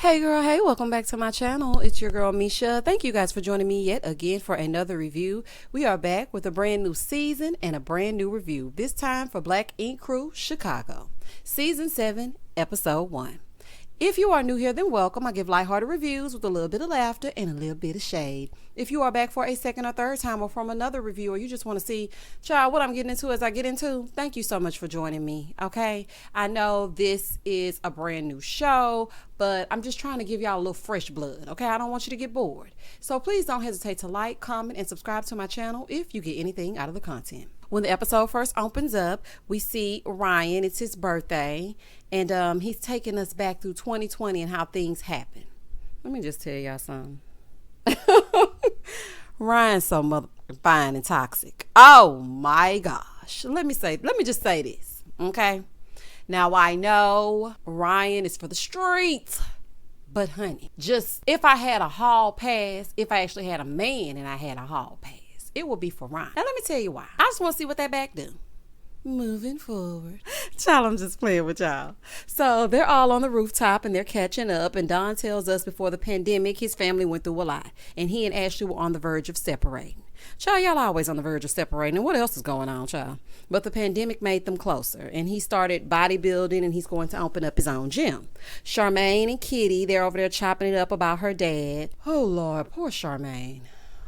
Hey girl, hey, welcome back to my channel. It's your girl Misha. Thank you guys for joining me yet again for another review. We are back with a brand new season and a brand new review. This time for Black Ink Crew Chicago. Season 7, Episode 1. If you are new here, then welcome. I give lighthearted reviews with a little bit of laughter and a little bit of shade. If you are back for a second or third time or from another review, or you just want to see, child, what I'm getting into as I get into, thank you so much for joining me, okay? I know this is a brand new show, but I'm just trying to give y'all a little fresh blood, okay? I don't want you to get bored. So please don't hesitate to like, comment, and subscribe to my channel if you get anything out of the content. When the episode first opens up, we see Ryan. It's his birthday, and he's taking us back through 2020 and how things happen. Let me just tell y'all something. Ryan's so motherfucking fine and toxic. Oh my gosh. Let me just say this, okay? Now I know Ryan is for the streets, but honey, just if I had a hall pass, if I actually had a man and I had a hall pass, it would be for Ryan. Now let me tell you why. I just want to see what that back do. Moving forward. Child, I'm just playing with y'all. So they're all on the rooftop and they're catching up. And Don tells us before the pandemic, his family went through a lot. And he and Ashley were on the verge of separating. Child, y'all always on the verge of separating. And what else is going on, child? But the pandemic made them closer. And he started bodybuilding and he's going to open up his own gym. Charmaine and Kitty, they're over there chopping it up about her dad. Oh, Lord, poor Charmaine.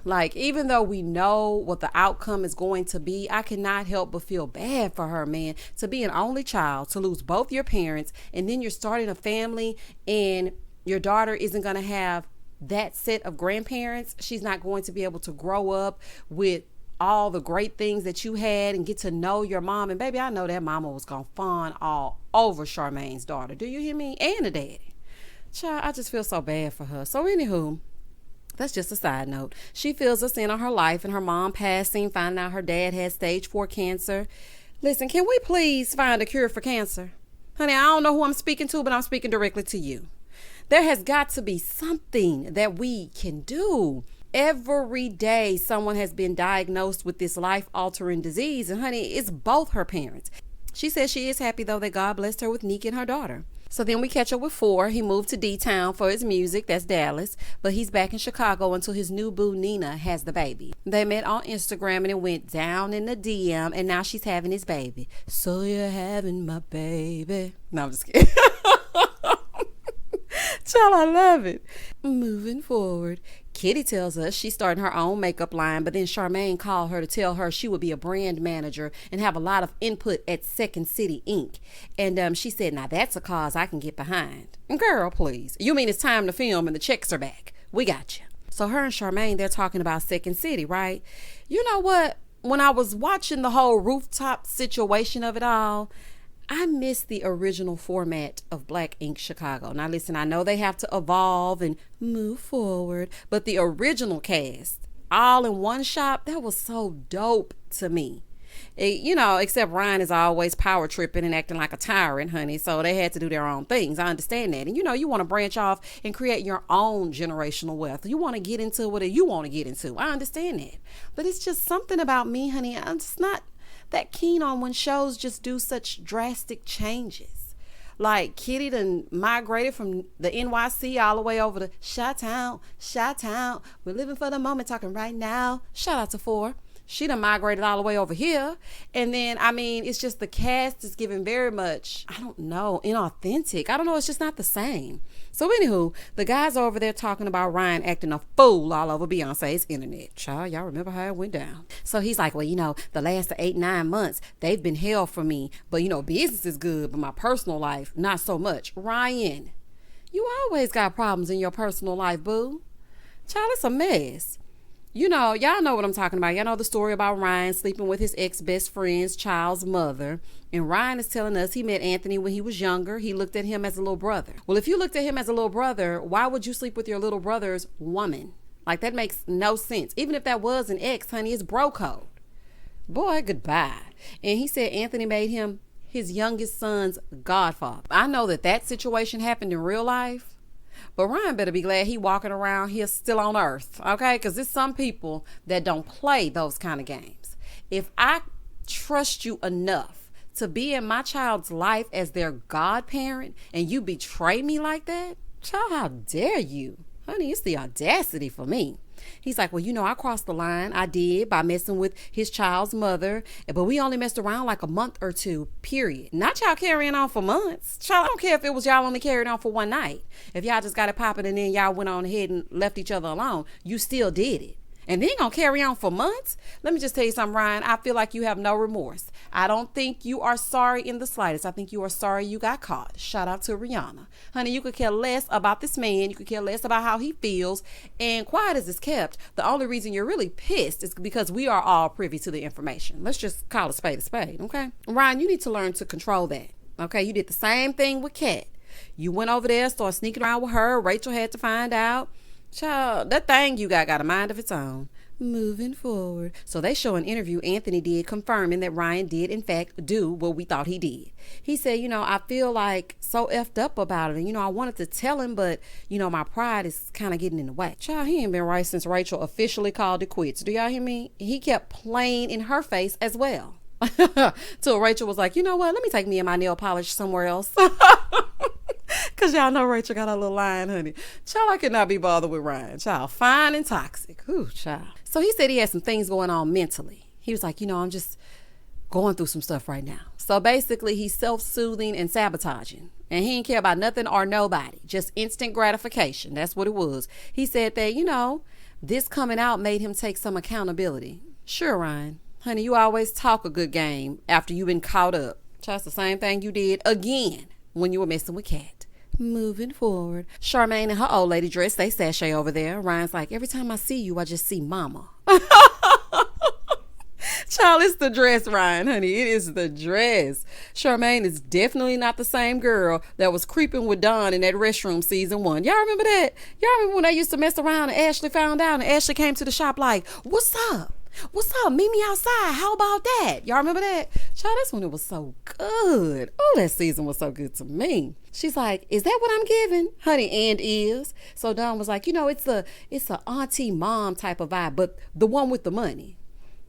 Like, even though we know what the outcome is going to be, I cannot help but feel bad for her, man. To be an only child, to lose both your parents, and then you're starting a family, and your daughter isn't going to have that set of grandparents. She's not going to be able to grow up with all the great things that you had and get to know your mom. And baby, I know that mama was going to fawn all over Charmaine's daughter. Do you hear me? And the daddy. Child, I just feel so bad for her. So anywho, that's just a side note. She fills us in on her life and her mom passing, finding out her dad had stage 4 cancer. Listen, can we please find a cure for cancer? Honey, I don't know who I'm speaking to, but I'm speaking directly to you. There has got to be something that we can do. Every day someone has been diagnosed with this life-altering disease, and honey, it's both her parents. She says she is happy, though, that God blessed her with Neek and her daughter. So then we catch up with Phor. He moved to D-Town for his music. That's Dallas. But he's back in Chicago until his new boo, Nina, has the baby. They met on Instagram and it went down in the DM. And now she's having his baby. So you're having my baby. No, I'm just kidding. Child, I love it. Moving forward. Kitty tells us she's starting her own makeup line, but then Charmaine called her to tell her she would be a brand manager and have a lot of input at Second City Inc. And she said, now that's a cause I can get behind. Girl, please. You mean it's time to film and the checks are back? We got you. So her and Charmaine, they're talking about Second City, right? You know what? When I was watching the whole rooftop situation of it all, I miss the original format of Black Ink Chicago. Now listen, I know they have to evolve and move forward, but the original cast, all in one shop, that was so dope to me. Except Ryan is always power tripping and acting like a tyrant, honey. So they had to do their own things. I understand that. And you want to branch off and create your own generational wealth. You want to get into what you want to get into. I understand that. But it's just something about me, honey. I'm just not that keen on when shows just do such drastic changes. Like Kitty done migrated from the NYC all the way over to Chi-Town. We're living for the moment, talking right now. Shout out to Phor. She done migrated all the way over here. And then, it's just the cast is giving very much, I don't know, inauthentic. I don't know, it's just not the same. So anywho, the guys are over there talking about Ryan acting a fool all over Beyonce's internet. Child, y'all remember how it went down. So he's like, well, the last 8-9 months, they've been hell for me. But, business is good, but my personal life, not so much. Ryan, you always got problems in your personal life, boo. Child, it's a mess. Y'all know what I'm talking about. Y'all know the story about Ryan sleeping with his ex-best friend's child's mother. And Ryan is telling us he met Anthony when he was younger. He looked at him as a little brother. Well, if you looked at him as a little brother, why would you sleep with your little brother's woman? Like, that makes no sense. Even if that was an ex, honey, it's bro code. Boy, goodbye. And he said Anthony made him his youngest son's godfather. I know that situation happened in real life. But Ryan better be glad he walking around here still on earth, okay? Because there's some people that don't play those kind of games. If I trust you enough to be in my child's life as their godparent and you betray me like that, Child, how dare you? Honey, it's the audacity for me. He's like, well, I crossed the line. I did by messing with his child's mother. But we only messed around like a month or two, period. Not y'all carrying on for months. Child, I don't care if it was y'all only carried on for one night. If y'all just got it popping and then y'all went on ahead and left each other alone, you still did it. And then gonna carry on for months? Let me just tell you something, Ryan. I feel like you have no remorse. I don't think you are sorry in the slightest. I think you are sorry you got caught. Shout out to Rihanna. Honey, you could care less about this man. You could care less about how he feels. And quiet as it's kept, the only reason you're really pissed is because we are all privy to the information. Let's just call a spade, okay? Ryan, you need to learn to control that, okay? You did the same thing with Kat. You went over there, started sneaking around with her. Rachel had to find out. Child, that thing you got a mind of its own. Moving forward. So they show an interview Anthony did confirming that Ryan did in fact do what we thought he did. He said, I feel like so effed up about it. And, I wanted to tell him, but, my pride is kind of getting in the way. Child, he ain't been right since Rachel officially called it quits. Do y'all hear me? He kept playing in her face as well. Till Rachel was like, you know what? Let me take me and my nail polish somewhere else. Because y'all know Rachel got a little line, honey. Child, I could not be bothered with Ryan. Child, fine and toxic. Ooh, child. So he said he had some things going on mentally. He was like, I'm just going through some stuff right now. So basically, he's self-soothing and sabotaging. And he didn't care about nothing or nobody. Just instant gratification. That's what it was. He said that, this coming out made him take some accountability. Sure, Ryan. Honey, you always talk a good game after you've been caught up. Child, the same thing you did again when you were messing with Kat. Moving forward. Charmaine and her old lady dress, they sashay over there. Ryan's like, every time I see you, I just see mama. Child, it's the dress, Ryan, honey. It is the dress. Charmaine is definitely not the same girl that was creeping with Dawn in that restroom season 1. Y'all remember that? Y'all remember when they used to mess around and Ashley found out and Ashley came to the shop like, what's up? What's up? Meet me outside. How about that? Y'all remember that? Child, that's when it was so good. Oh, that season was so good to me. She's like, is that what I'm giving? Honey, and is. So Dawn was like, it's a auntie mom type of vibe, but the one with the money.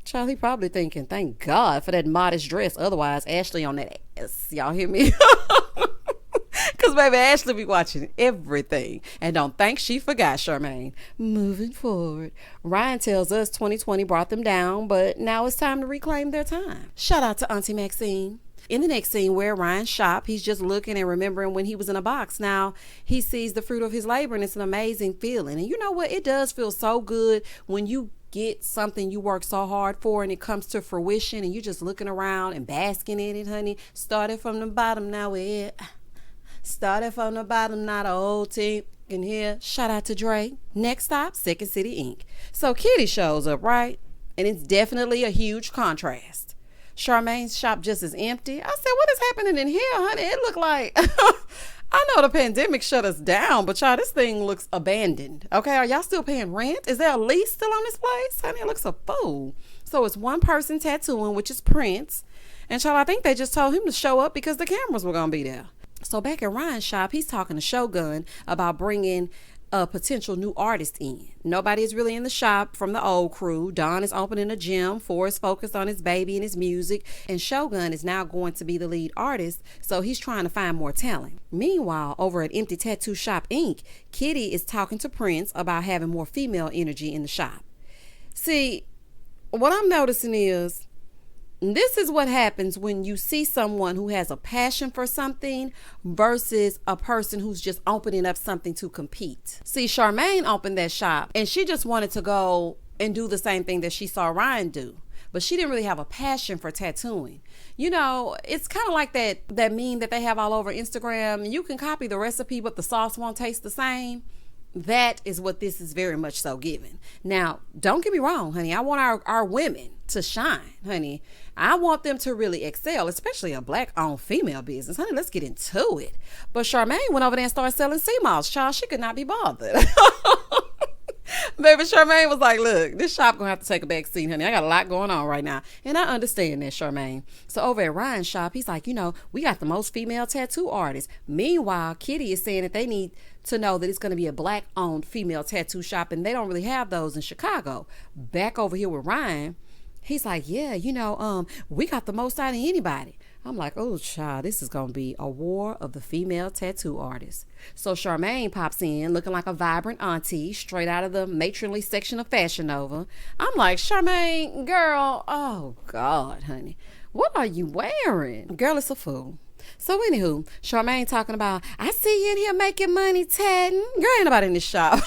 Child, he probably thinking, thank God for that modest dress. Otherwise, Ashley on that ass. Y'all hear me? Because, baby, Ashley be watching everything. And don't think she forgot, Charmaine. Moving forward. Ryan tells us 2020 brought them down, but now it's time to reclaim their time. Shout out to Auntie Maxine. In the next scene where Ryan's shop, he's just looking and remembering when he was in a box. Now, he sees the fruit of his labor, and it's an amazing feeling. And you know what? It does feel so good when you get something you work so hard for and it comes to fruition and you're just looking around and basking in it, honey. Started from the bottom, now we're here. Started from the bottom, not a old team in here. Shout out to Dre. Next stop, Second City Inc. So Kitty shows up, right? And it's definitely a huge contrast. Charmaine's shop just as empty. I said, what is happening in here, honey? It looked like, I know the pandemic shut us down, but y'all, this thing looks abandoned. Okay, are y'all still paying rent? Is there a lease still on this place? Honey, it looks a fool. So it's one person tattooing, which is Prince. And y'all, I think they just told him to show up because the cameras were going to be there. So back at Ryan's shop, he's talking to Shogun about bringing a potential new artist in. Nobody is really in the shop from the old crew. Don is opening a gym. Phor is focused on his baby and his music. And Shogun is now going to be the lead artist, so he's trying to find more talent. Meanwhile, over at Empty Tattoo Shop Inc., Kitty is talking to Prince about having more female energy in the shop. See, what I'm noticing is, this is what happens when you see someone who has a passion for something versus a person who's just opening up something to compete. See, Charmaine opened that shop and she just wanted to go and do the same thing that she saw Ryan do. But she didn't really have a passion for tattooing. It's kind of like that meme that they have all over Instagram. You can copy the recipe, but the sauce won't taste the same. That is what this is very much so given. Now, don't get me wrong, honey. I want our women to shine, honey. I want them to really excel, especially a black-owned female business. Honey, let's get into it. But Charmaine went over there and started selling sea moss. Child, she could not be bothered. Baby, Charmaine was like, look, this shop gonna have to take a back seat, honey. I got a lot going on right now. And I understand that, Charmaine. So over at Ryan's shop, he's like, we got the most female tattoo artists. Meanwhile, Kitty is saying that they need to know that it's going to be a black-owned female tattoo shop, and they don't really have those in Chicago. Back over here with Ryan, he's like, yeah, we got the most out of anybody. I'm like, oh, child, this is going to be a war of the female tattoo artists. So Charmaine pops in looking like a vibrant auntie straight out of the matronly section of Fashion Nova. I'm like, Charmaine, girl, oh, God, honey, what are you wearing? Girl, it's a fool. So anywho, Charmaine talking about, I see you in here making money, tatting. Girl, ain't nobody in this shop.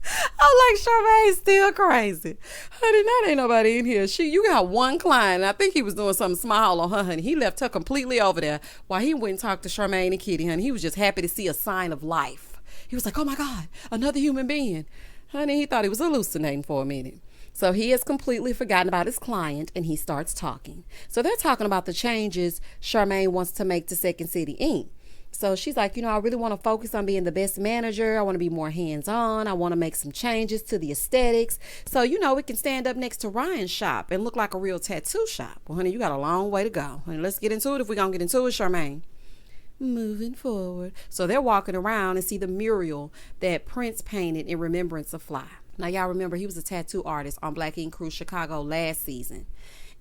I'm like, Charmaine's still crazy. Honey, that ain't nobody in here. You got one client. I think he was doing something small on her, honey. He left her completely over there while he went and talked to Charmaine and Kitty, honey. He was just happy to see a sign of life. He was like, oh my God, another human being. Honey, he thought he was hallucinating for a minute. So he has completely forgotten about his client and he starts talking. So they're talking about the changes Charmaine wants to make to Second City Inc. So she's like, I really want to focus on being the best manager. I want to be more hands-on. I want to make some changes to the aesthetics. So, we can stand up next to Ryan's shop and look like a real tattoo shop. Well, honey, you got a long way to go. Honey, let's get into it if we're going to get into it, Charmaine. Moving forward. So they're walking around and see the mural that Prince painted in remembrance of Fly. Now, y'all remember he was a tattoo artist on Black Ink Cruise Chicago last season.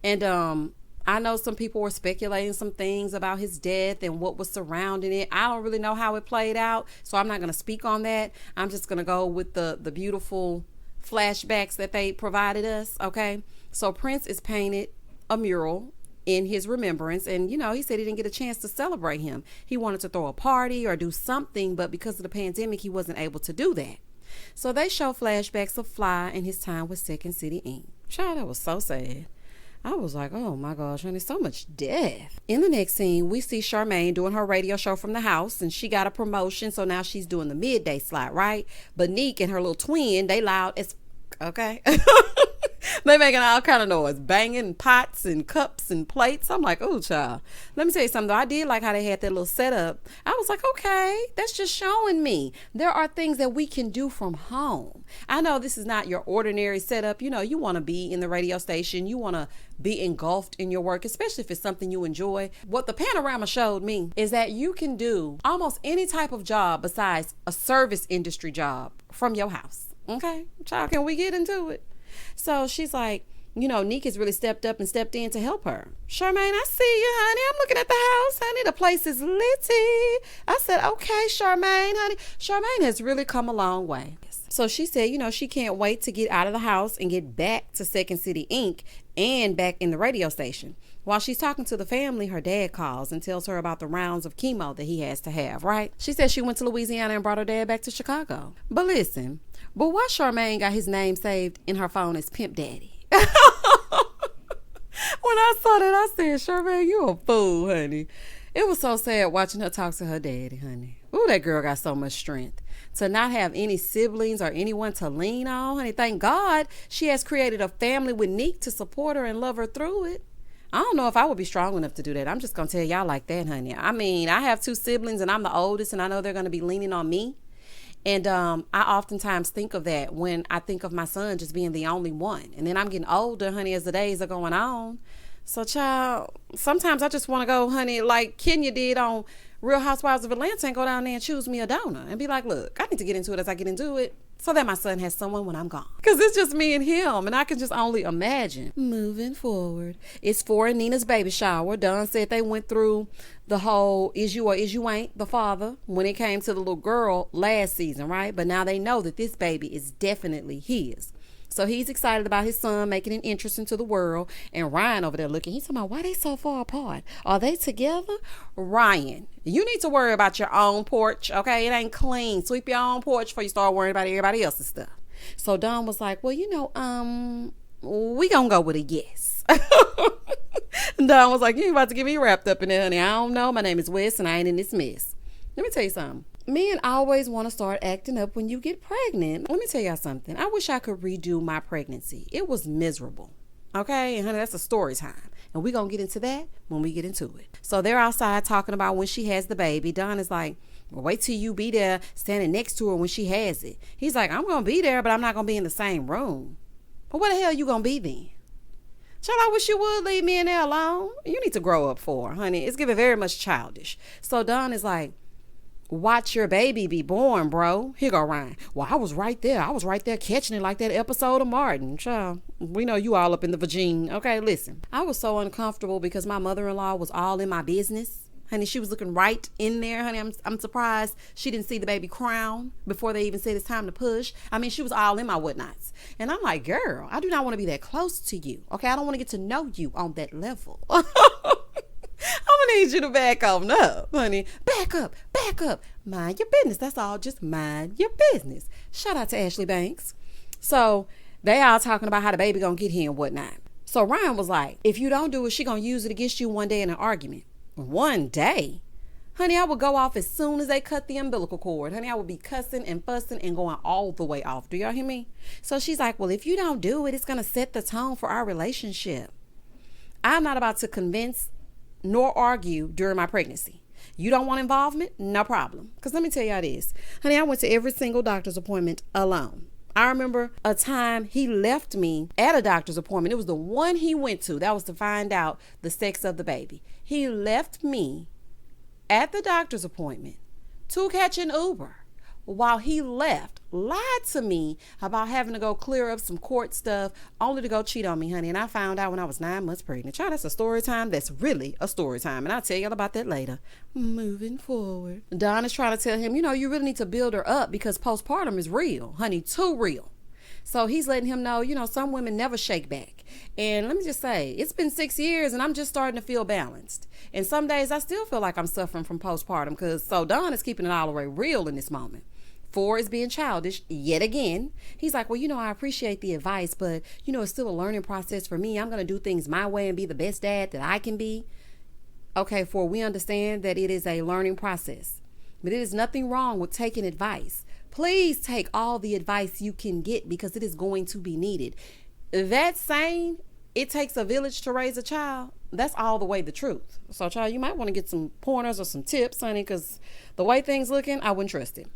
And, I know some people were speculating some things about his death and what was surrounding it. I don't really know how it played out, so I'm not going to speak on that. I'm just going to go with the beautiful flashbacks that they provided us, okay? So Prince is painted a mural in his remembrance, and, he said he didn't get a chance to celebrate him. He wanted to throw a party or do something, but because of the pandemic, he wasn't able to do that. So they show flashbacks of Fly and his time with Second City Inc. Child, that was so sad. I was like, oh my gosh, honey, so much death. In the next scene, we see Charmaine doing her radio show from the house, and she got a promotion, so now she's doing the midday slot, right? But Neek and her little twin, they loud as okay. They making all kind of noise, banging pots and cups and plates. I'm like, oh, child. Let me tell you something, though. I did like how they had that little setup. I was like, okay, that's just showing me there are things that we can do from home. I know this is not your ordinary setup. You want to be in the radio station. You want to be engulfed in your work, especially if it's something you enjoy. What the panorama showed me is that you can do almost any type of job besides a service industry job from your house. Okay, child, can we get into it? So she's like, Neek has really stepped up and stepped in to help her. Charmaine, I see you, honey. I'm looking at the house, honey. The place is litty. I said, okay, Charmaine, honey. Charmaine has really come a long way. So she said, she can't wait to get out of the house and get back to Second City Inc. and back in the radio station. While she's talking to the family, her dad calls and tells her about the rounds of chemo that he has to have, right? She said she went to Louisiana and brought her dad back to Chicago. But listen, why Charmaine got his name saved in her phone as Pimp Daddy? When I saw that, I said, Charmaine, you a fool, honey. It was so sad watching her talk to her daddy, honey. Ooh, that girl got so much strength. To not have any siblings or anyone to lean on, honey, thank God she has created a family with Neek to support her and love her through it. I don't know if I would be strong enough to do that. I'm just going to tell y'all like that, honey. I mean, I have 2 siblings and I'm the oldest, and I know they're going to be leaning on me. And I oftentimes think of that when I think of my son just being the only one. And then I'm getting older, honey, as the days are going on. So, child, sometimes I just want to go, honey, like Kenya did on Real Housewives of Atlanta, and go down there and choose me a donor and be like, look, I need to get into it as I get into it so that my son has someone when I'm gone. Because it's just me and him, and I can just only imagine. Moving forward, it's Phor and Nina's baby shower. Don said they went through the whole is you or is you ain't the father when it came to the little girl last season, right? But now they know that this baby is definitely his. So he's excited about his son making an entrance into the world. And Ryan over there looking, he's talking about, why they so far apart? Are they together? Ryan, you need to worry about your own porch, okay? It ain't clean. Sweep your own porch before you start worrying about everybody else's stuff. So Don was like, well, we gonna go with a yes. Don was like, you ain't about to get me wrapped up in it, honey. I don't know. My name is Wes and I ain't in this mess. Let me tell you something. Men always want to start acting up when you get pregnant. Let me tell y'all something. I wish I could redo my pregnancy. It was miserable. Okay? And honey, that's a story time. And we're going to get into that when we get into it. So they're outside talking about when she has the baby. Don is like, well, wait till you be there standing next to her when she has it. He's like, I'm going to be there, but I'm not going to be in the same room. But where the hell you going to be then? Child, I wish you would leave me in there alone. You need to grow up, for honey. It's giving very much childish. So Don is like, watch your baby be born, bro. Here go Ryan. Well, I was right there. I was right there catching it like that episode of Martin. Child, we know you all up in the vagine. Okay, listen. I was so uncomfortable because my mother-in-law was all in my business. Honey, she was looking right in there. Honey, I'm surprised she didn't see the baby crown before they even said it's time to push. I mean, she was all in my whatnots. And I'm like, girl, I do not want to be that close to you. Okay, I don't want to get to know you on that level. I'm gonna need you to back on up, honey. Back up. Mind your business. That's all. Just mind your business. Shout out to Ashley Banks. So they all talking about how the baby gonna get here and whatnot. So Ryan was like, if you don't do it, she gonna use it against you one day in an argument. One day? Honey, I would go off as soon as they cut the umbilical cord. Honey, I would be cussing and fussing and going all the way off. Do y'all hear me? So she's like, well, if you don't do it, it's going to set the tone for our relationship. I'm not about to convince nor argue during my pregnancy. You don't want involvement? No problem. Because let me tell y'all this. Honey, I went to every single doctor's appointment alone. I remember a time he left me at a doctor's appointment. It was the one he went to. That was to find out the sex of the baby. He left me at the doctor's appointment to catch an Uber. While he left, lied to me about having to go clear up some court stuff only to go cheat on me, honey. And I found out when I was 9 months pregnant. Child, that's a story time. That's really a story time. And I'll tell y'all about that later. Moving forward. Don is trying to tell him, you really need to build her up because postpartum is real, honey, too real. So he's letting him know, some women never shake back. And let me just say, it's been 6 years and I'm just starting to feel balanced. And some days I still feel like I'm suffering from postpartum so Don is keeping it all the way real in this moment. Phor is being childish yet again. He's like, well, I appreciate the advice, but, it's still a learning process for me. I'm going to do things my way and be the best dad that I can be. Okay, Phor, we understand that it is a learning process, but it is nothing wrong with taking advice. Please take all the advice you can get because it is going to be needed. That saying, it takes a village to raise a child, that's all the way the truth. So, child, you might want to get some pointers or some tips, honey, because the way things looking, I wouldn't trust it.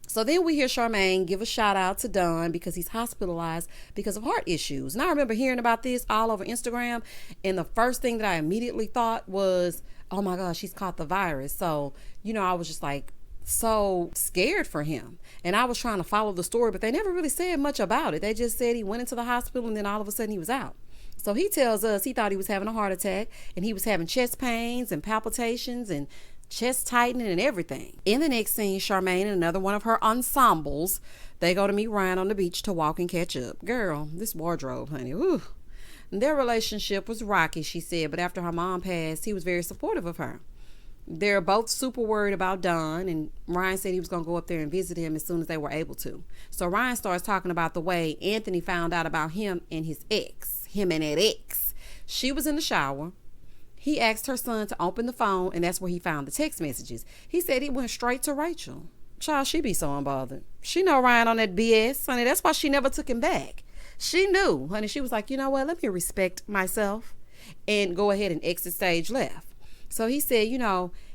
So then we hear Charmaine give a shout out to Don because he's hospitalized because of heart issues. And I remember hearing about this all over Instagram. And the first thing that I immediately thought was, oh my gosh, he's caught the virus. So, I was just like so scared for him. And I was trying to follow the story, but they never really said much about it. They just said he went into the hospital and then all of a sudden he was out. So he tells us he thought he was having a heart attack and he was having chest pains and palpitations and chest tightening and everything. In the next scene, Charmaine and another one of her ensembles, they go to meet Ryan on the beach to walk and catch up. Girl, this wardrobe, honey, whew. Their relationship was rocky, she said, but after her mom passed, he was very supportive of her. They're both super worried about Don, and Ryan said he was going to go up there and visit him as soon as they were able to. So Ryan starts talking about the way Anthony found out about him and that ex. She was in the shower. He asked her son to open the phone, and that's where he found the text messages. He said he went straight to Rachel. Child, she be so unbothered. She know Ryan on that BS, honey. That's why she never took him back. She knew, honey. She was like, you know what? Let me respect myself and go ahead and exit stage left. So he said,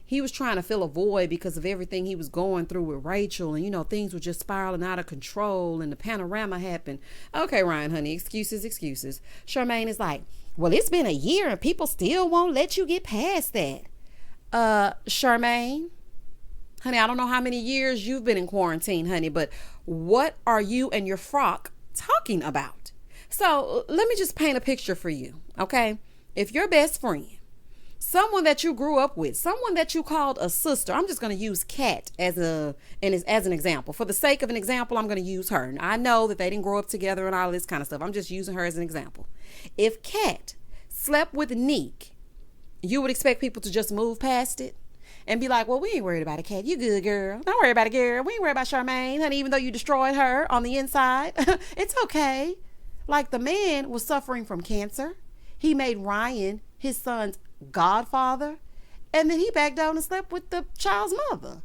he was trying to fill a void because of everything he was going through with Rachel. And, things were just spiraling out of control and the panorama happened. Okay, Ryan, honey, excuses. Charmaine is like, well, it's been a year and people still won't let you get past that. Charmaine, honey, I don't know how many years you've been in quarantine, honey, but what are you and your frock talking about? So let me just paint a picture for you, okay? If your best friend, someone that you grew up with, someone that you called a sister, I'm just going to use Kat as an example. For the sake of an example, I'm going to use her. I know that they didn't grow up together and all this kind of stuff. I'm just using her as an example. If Kat slept with Neek, you would expect people to just move past it and be like, well, we ain't worried about it, Kat. You good, girl. Don't worry about it, girl. We ain't worried about Charmaine, honey, even though you destroyed her on the inside. It's okay. Like, the man was suffering from cancer. He made Ryan his son's godfather, and then he backed down and slept with the child's mother.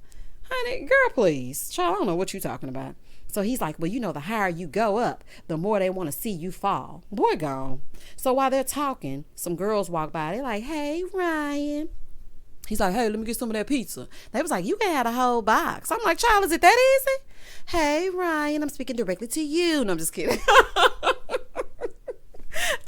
Honey, girl, please. Child, I don't know what you're talking about. So he's like, well, the higher you go up, the more they want to see you fall. Boy, gone. So while they're talking, some girls walk by. They're like, hey, Ryan. He's like, hey, let me get some of that pizza. They was like, you can have a whole box. I'm like, child, is it that easy? Hey, Ryan, I'm speaking directly to you. No, I'm just kidding.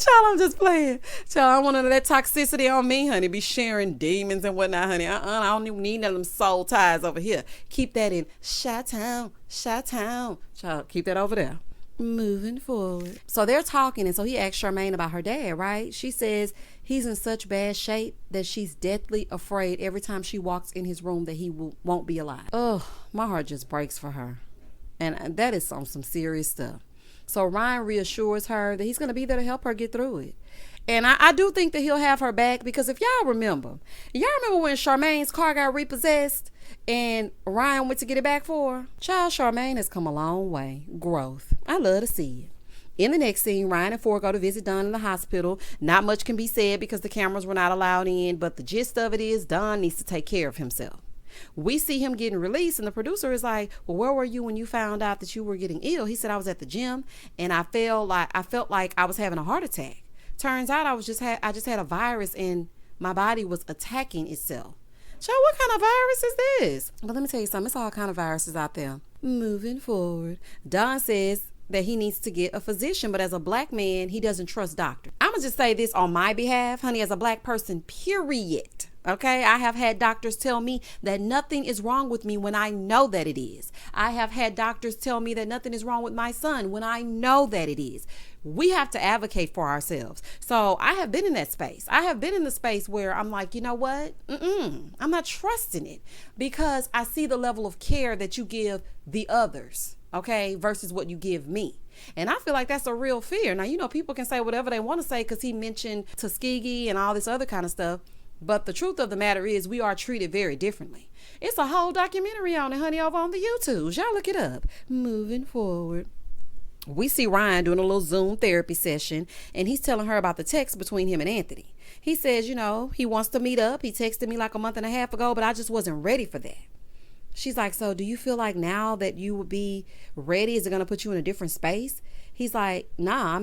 Child, I'm just playing. Child, I want none of that toxicity on me, honey. Be sharing demons and whatnot, honey. I don't even need none of them soul ties over here. Keep that in Chi-Town. Child, keep that over there. Moving forward. So they're talking, and so he asked Charmaine about her dad, right? She says he's in such bad shape that she's deathly afraid every time she walks in his room that he won't be alive. Oh, my heart just breaks for her. And that is some serious stuff. So Ryan reassures her that he's going to be there to help her get through it. And I do think that he'll have her back, because if y'all remember when Charmaine's car got repossessed and Ryan went to get it back for her? Child, Charmaine has come a long way. Growth. I love to see it. In the next scene, Ryan and Phor go to visit Don in the hospital. Not much can be said because the cameras were not allowed in, but the gist of it is Don needs to take care of himself. We see him getting released, and the producer is like, well, where were you when you found out that you were getting ill? He said, I was at the gym and I felt like I was having a heart attack. Turns out I just had a virus and my body was attacking itself. So what kind of virus is this? But let me tell you something. It's all kind of viruses out there. Moving forward. Don says that he needs to get a physician, but as a black man, he doesn't trust doctors. I'm going to just say this on my behalf, honey, as a black person, period. Okay, I have had doctors tell me that nothing is wrong with me when I know that it is. I have had doctors tell me that nothing is wrong with my son when I know that it is. We have to advocate for ourselves. So I have been in that space. I have been in the space where I'm like, you know what? I'm not trusting it, because I see the level of care that you give the others, okay, versus what you give me. And I feel like that's a real fear. Now, people can say whatever they want to say because he mentioned Tuskegee and all this other kind of stuff. But the truth of the matter is we are treated very differently. It's a whole documentary on it, honey, over on the YouTubes. Y'all look it up. Moving forward. We see Ryan doing a little Zoom therapy session, and he's telling her about the text between him and Anthony. He says, he wants to meet up. He texted me like a month and a half ago, but I just wasn't ready for that. She's like, so do you feel like now that you would be ready, is it going to put you in a different space? He's like, nah,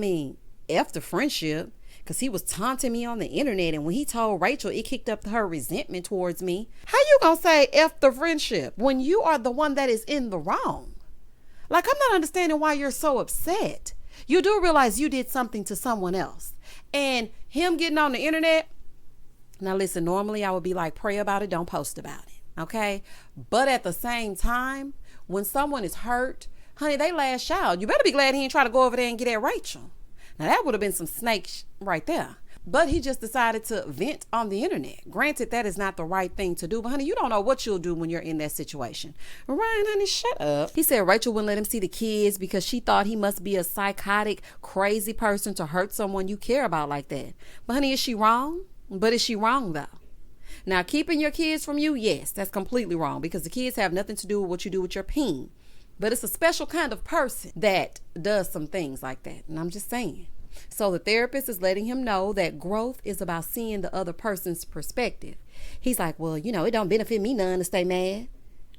F the friendship. Because he was taunting me on the internet, and when he told Rachel, it kicked up her resentment towards me. How you gonna say F the friendship when you are the one that is in the wrong? Like, I'm not understanding why you're so upset. You do realize you did something to someone else. And him getting on the internet, now listen, normally I would be like, pray about it, don't post about it, okay? But at the same time, when someone is hurt, honey, they lash out. You better be glad he didn't try to go over there and get at Rachel. Now, that would have been some snakes right there. But he just decided to vent on the internet. Granted, that is not the right thing to do. But, honey, you don't know what you'll do when you're in that situation. Ryan, honey, shut up. He said Rachel wouldn't let him see the kids because she thought he must be a psychotic, crazy person to hurt someone you care about like that. But, honey, is she wrong? But is she wrong, though? Now, keeping your kids from you, yes, that's completely wrong, because the kids have nothing to do with what you do with your peen. But it's a special kind of person that does some things like that. And I'm just saying. So the therapist is letting him know that growth is about seeing the other person's perspective. He's like, well, it don't benefit me none to stay mad.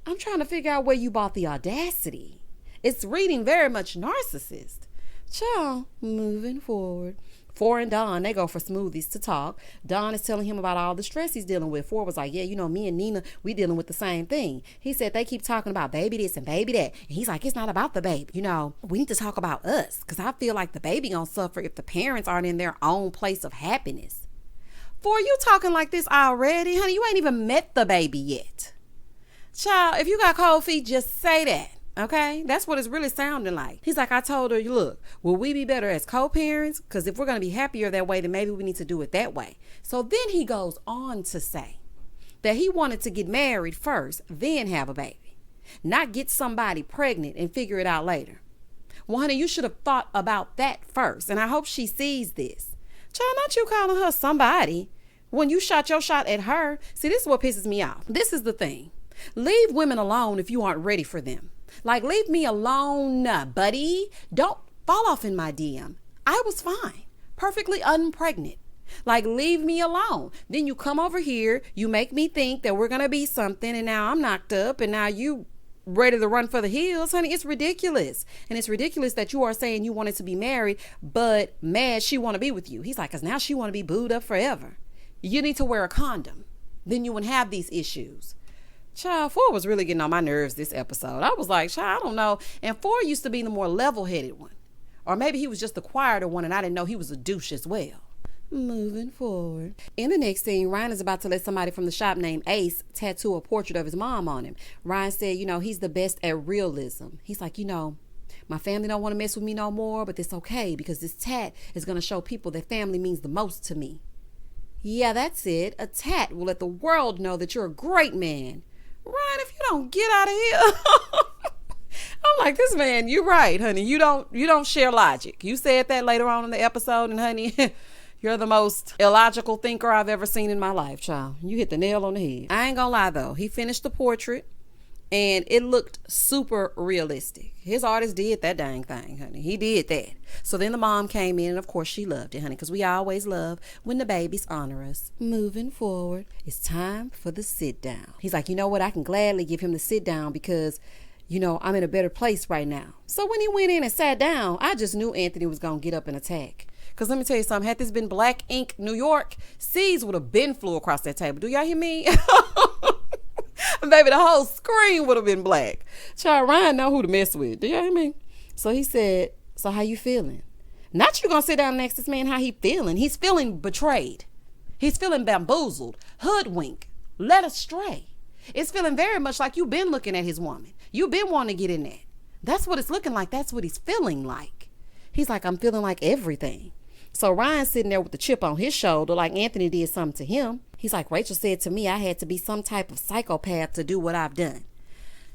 I'm trying to figure out where you bought the audacity. It's reading very much narcissist. Child, moving forward. Phor and Don, they go for smoothies to talk. Don is telling him about all the stress he's dealing with. Phor was like, yeah, me and Nina, we dealing with the same thing. He said they keep talking about baby this and baby that. And he's like, it's not about the baby. We need to talk about us, because I feel like the baby gonna suffer if the parents aren't in their own place of happiness. Phor, you talking like this already? Honey, you ain't even met the baby yet. Child, if you got cold feet, just say that. Okay, that's what it's really sounding like. He's like, I told her, look, will we be better as co-parents? Because if we're going to be happier that way, then maybe we need to do it that way. So then he goes on to say that he wanted to get married first, then have a baby. Not get somebody pregnant and figure it out later. Well, honey, you should have thought about that first. And I hope she sees this. Child, not you calling her somebody when you shot your shot at her. See, this is what pisses me off. This is the thing. Leave women alone if you aren't ready for them. Like, leave me alone, buddy. Don't fall off in my DM. I was fine, perfectly unpregnant. Like, leave me alone. Then you come over here, you make me think that we're going to be something, and now I'm knocked up, and now you ready to run for the hills. Honey, it's ridiculous. And it's ridiculous that you are saying you wanted to be married, but mad she want to be with you. He's like, because now she want to be booed up forever. You need to wear a condom. Then you wouldn't have these issues. Child, Phor was really getting on my nerves this episode. I was like, child, I don't know. And Phor used to be the more level-headed one. Or maybe he was just the quieter one and I didn't know he was a douche as well. Moving forward. In the next scene, Ryan is about to let somebody from the shop named Ace tattoo a portrait of his mom on him. Ryan said, he's the best at realism. He's like, my family don't want to mess with me no more, but it's okay because this tat is going to show people that family means the most to me. Yeah, that's it. A tat will let the world know that you're a great man. Ryan, if you don't get out of here. I'm like, this man, you're right, honey. You don't share logic. You said that later on in the episode, and honey, you're the most illogical thinker I've ever seen in my life, child. You hit the nail on the head. I ain't gonna lie, though. He finished the portrait, and it looked super realistic. His artist did that dang thing, honey. He did that. So then the mom came in, and of course she loved it, honey, because we always love when the babies honor us. Moving forward, it's time for the sit down. He's like, you know what? I can gladly give him the sit down because I'm in a better place right now. So when he went in and sat down, I just knew Anthony was going to get up and attack. Because let me tell you something, had this been Black Ink New York, seeds would have been flew across that table. Do y'all hear me? Baby, the whole screen would have been black. Child, Ryan know who to mess with. Do y'all hear me? So he said, so how you feeling? Not you going to sit down next to this man, how he feeling. He's feeling betrayed. He's feeling bamboozled, hoodwinked, led astray. It's feeling very much like you've been looking at his woman. You've been wanting to get in that. That's what it's looking like. That's what he's feeling like. He's like, I'm feeling like everything. So Ryan's sitting there with the chip on his shoulder like Anthony did something to him. He's like, Rachel said to me I had to be some type of psychopath to do what I've done.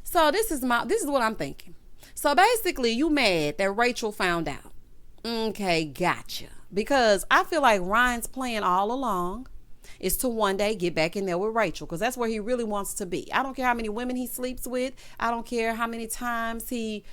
So this is what I'm thinking. So basically you mad that Rachel found out. Okay, gotcha. Because I feel like Ryan's plan all along is to one day get back in there with Rachel because that's where he really wants to be. I don't care how many women he sleeps with. I don't care how many times he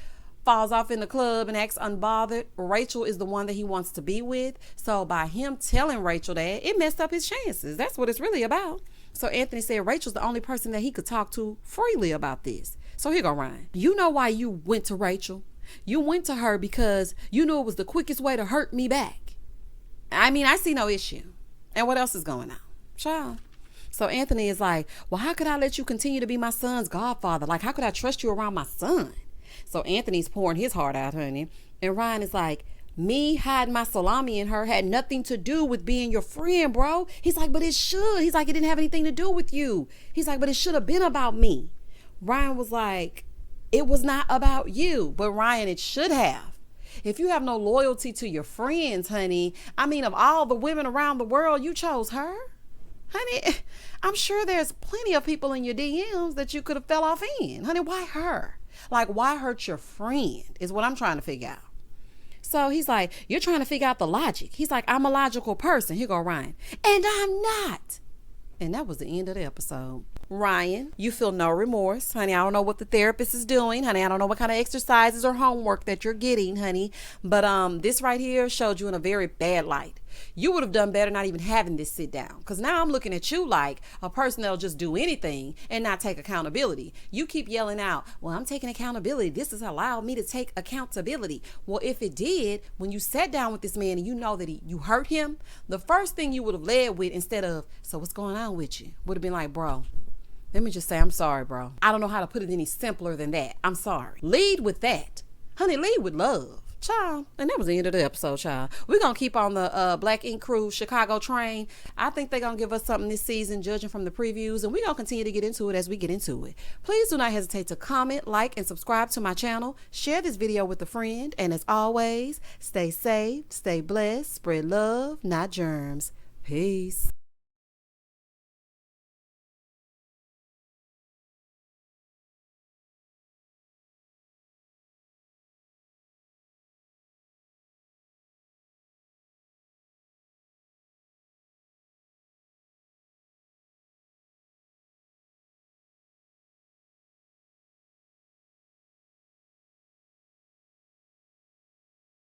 falls off in the club and acts unbothered. Rachel is the one that he wants to be with. So by him telling Rachel that, it messed up his chances. That's what it's really about. So Anthony said Rachel's the only person that he could talk to freely about this. So here go Ryan. You know why you went to Rachel? You went to her because you knew it was the quickest way to hurt me back. I mean, I see no issue. And what else is going on? Child. So Anthony is like, well, how could I let you continue to be my son's godfather? Like, how could I trust you around my son? So Anthony's pouring his heart out, honey. And Ryan is like, me hiding my salami in her had nothing to do with being your friend, bro. He's like, but it should. He's like, it didn't have anything to do with you. He's like, but it should have been about me. Ryan was like, it was not about you. But Ryan, it should have. If you have no loyalty to your friends, honey, I mean, of all the women around the world, you chose her? Honey, I'm sure there's plenty of people in your DMs that you could have fell off in. Honey, why her? Like, why hurt your friend is what I'm trying to figure out. So he's like, you're trying to figure out the logic. He's like, I'm a logical person. Here go Ryan. And I'm not. And that was the end of the episode. Ryan, you feel no remorse. Honey, I don't know what the therapist is doing. Honey, I don't know what kind of exercises or homework that you're getting, honey. But this right here showed you in a very bad light. You would have done better not even having this sit down. Because now I'm looking at you like a person that'll just do anything and not take accountability. You keep yelling out, well, I'm taking accountability. This has allowed me to take accountability. Well, if it did, when you sat down with this man and you know that you hurt him, the first thing you would have led with instead of, so what's going on with you? Would have been like, bro, let me just say, I'm sorry, bro. I don't know how to put it any simpler than that. I'm sorry. Lead with that. Honey, lead with love. Child. And that was the end of the episode, child. We're going to keep on the Black Ink Crew Chicago train. I think they're going to give us something this season, judging from the previews. And we're going to continue to get into it as we get into it. Please do not hesitate to comment, like, and subscribe to my channel. Share this video with a friend. And as always, stay safe, stay blessed, spread love, not germs. Peace.